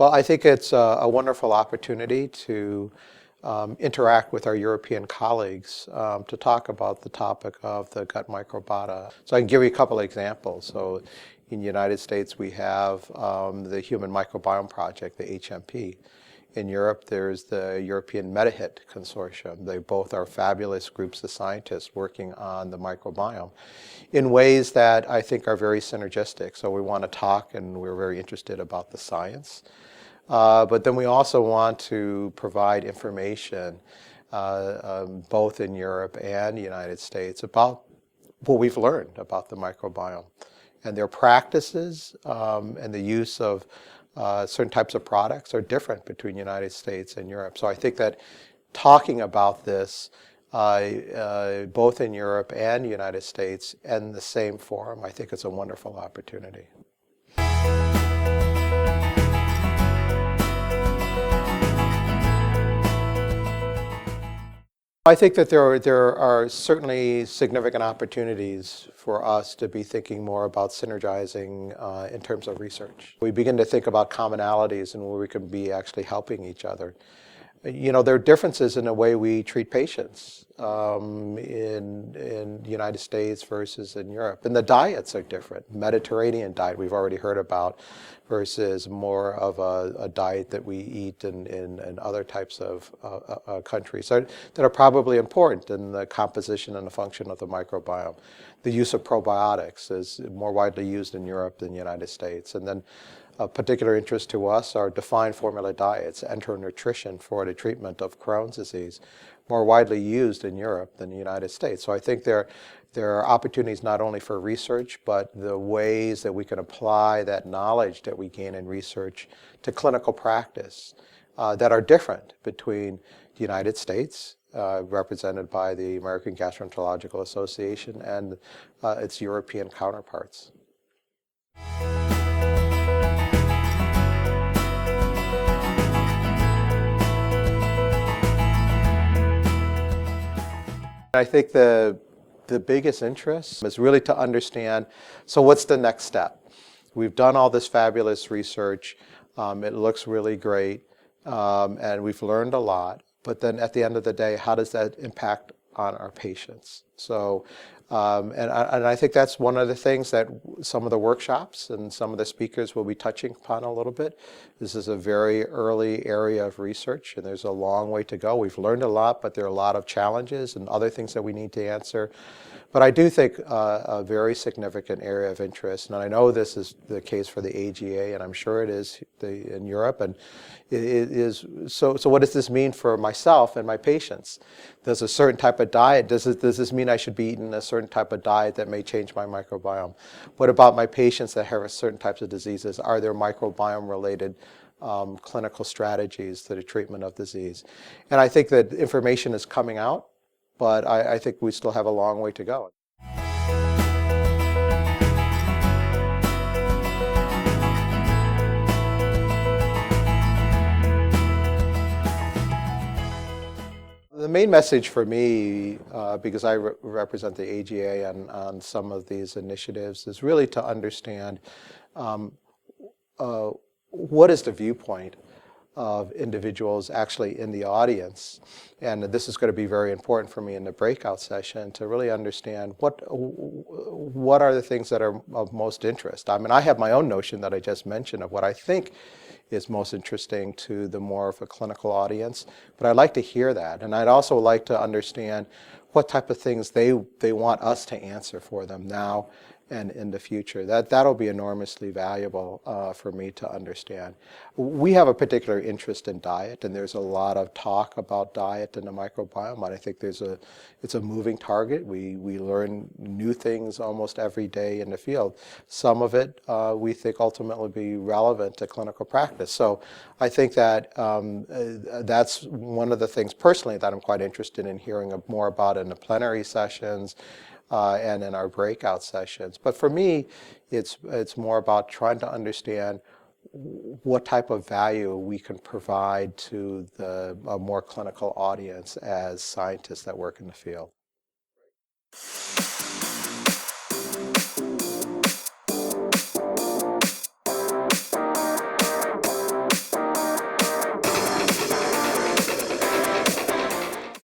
Well, I think it's a wonderful opportunity to interact with our European colleagues to talk about the topic of the gut microbiota. So I can give you a couple of examples. So in the United States, we have the Human Microbiome Project, the HMP. In Europe, there's the European MetaHit Consortium. They both are fabulous groups of scientists working on the microbiome in ways that I think are very synergistic. So we want to talk, and we're very interested about the science. But then we also want to provide information both in Europe and the United States about what we've learned about the microbiome and their practices and the use of certain types of products are different between the United States and Europe. So I think that talking about this both in Europe and the United States in the same forum, I think it's a wonderful opportunity. I think that there are certainly significant opportunities for us to be thinking more about synergizing in terms of research. We begin to think about commonalities and where we can be actually helping each other. You know, there are differences in the way we treat patients in the United States versus in Europe. And the diets are different. Mediterranean diet we've already heard about versus more of a diet that we eat in other types of countries that are probably important in the composition and the function of the microbiome. The use of probiotics is more widely used in Europe than the United States. And then of particular interest to us are defined formula diets, enteronutrition for the treatment of Crohn's disease, more widely used in Europe than the United States. So I think there are opportunities not only for research, but the ways that we can apply that knowledge that we gain in research to clinical practice that are different between the United States, represented by the American Gastroenterological Association, and its European counterparts. I think the biggest interest is really to understand, so what's the next step? We've done all this fabulous research. It looks really great, and we've learned a lot. But then at the end of the day, how does that impact on our patients? So, and I think that's one of the things that some of the workshops and some of the speakers will be touching upon a little bit. This is a very early area of research, and there's a long way to go. We've learned a lot, but there are a lot of challenges and other things that we need to answer. But I do think a very significant area of interest, and I know this is the case for the AGA, and I'm sure it is in Europe. And it is so what does this mean for myself and my patients? Does a certain type of diet, does this mean I should be eating a certain type of diet that may change my microbiome? What about my patients that have certain types of diseases? Are there microbiome-related clinical strategies to the treatment of disease? And I think that information is coming out, but I think we still have a long way to go. The main message for me, because I represent the AGA on some of these initiatives, is really to understand what is the viewpoint of individuals actually in the audience. And this is going to be very important for me in the breakout session to really understand what are the things that are of most interest. I mean, I have my own notion that I just mentioned of what I think is most interesting to the more of a clinical audience, but I'd like to hear that. And I'd also like to understand what type of things they want us to answer for them now and in the future. That'll be enormously valuable for me to understand. We have a particular interest in diet, and there's a lot of talk about diet and the microbiome, and I think it's a moving target. We learn new things almost every day in the field. Some of it we think ultimately will be relevant to clinical practice. So I think that that's one of the things personally that I'm quite interested in hearing more about in the plenary sessions and in our breakout sessions. But for me, it's more about trying to understand what type of value we can provide to a more clinical audience as scientists that work in the field.